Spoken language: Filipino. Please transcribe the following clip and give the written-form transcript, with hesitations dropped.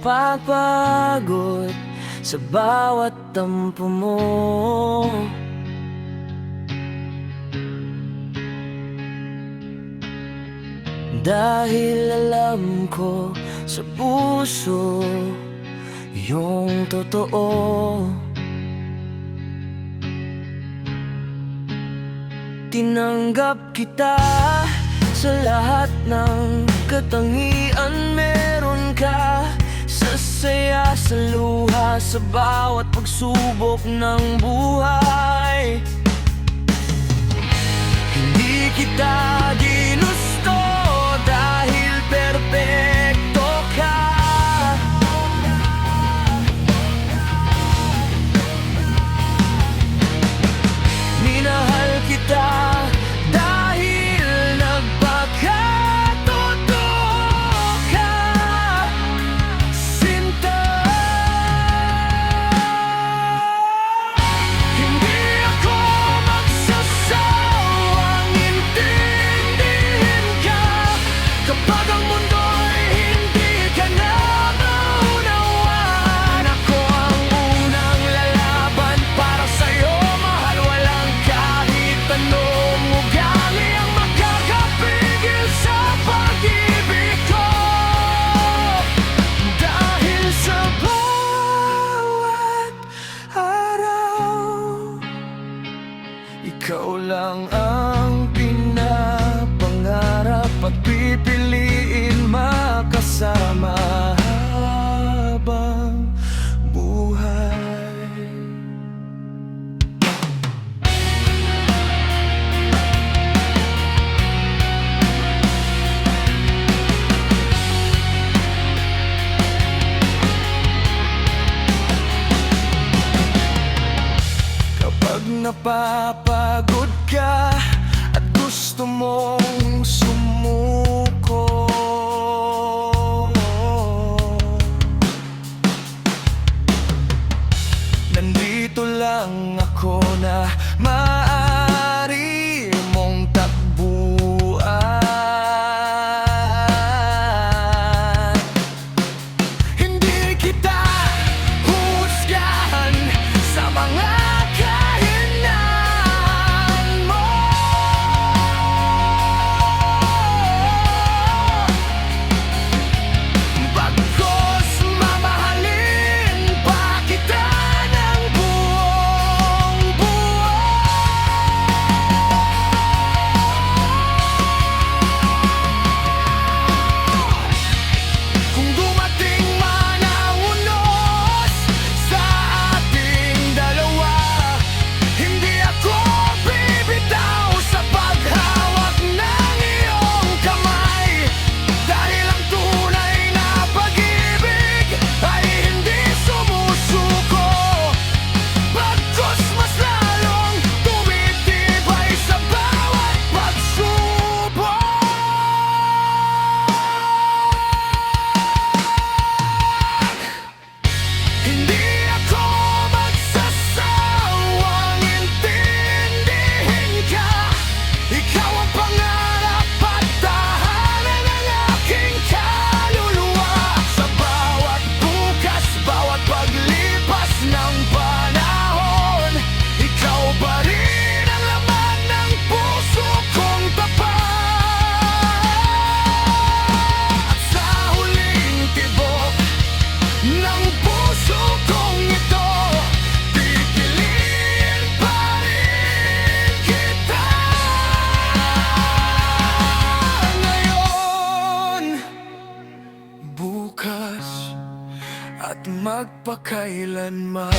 napapagod sa bawat tampo mo. Dahil alam ko sa puso yung totoo. Tinanggap kita sa lahat ng katangian meron ka. Sa saya, sa luha, sa bawat pagsubok ng buhay. Hindi kita ginusto dahil perpekto ka. Minahal kita dahil nagpakatotoo ka, sinta. Hindi ako magsasawang intindihin ka kapag ang mundo'y hindi ka na maunawaan. Ako ang unang lalaban para sa'yo, mahal. Walang kahit anong ugali ang makakapigil sa pag-ibig ko. Dahil sa bawat araw, ikaw lang ang pinapangarap at pipiliin makasama habang buhay. Kapag napapagod ka at gusto mong sumuko, nandito lang ako na maaari mong takbuhan. Hindi kita huhusgahan sa mga kahinaan mo. Bagkus mamahalin pa kita ng buong buo. Kung dumating man ang unos sa ating dalawa, hindi ako bibitaw sa paghawak ng iyong kamay. Dahil ang tunay na pag-ibig ay hindi sumusuko. Bagkus mas lalong tumitibay sa bawat pagsubok. Hindi ako magsasawang intindihin ka. Ikaw ang pangarap at tahanan ng aking kaluluwa. Sa bawat bukas, bawat paglipas ng panahon, ikaw pa rin ang laman ng puso kong tapat. At sa huling tibok ng puso kong ito, pipiliin pa rin kita. Ngayon, bukas, at magpakailanman. Magpakailanman.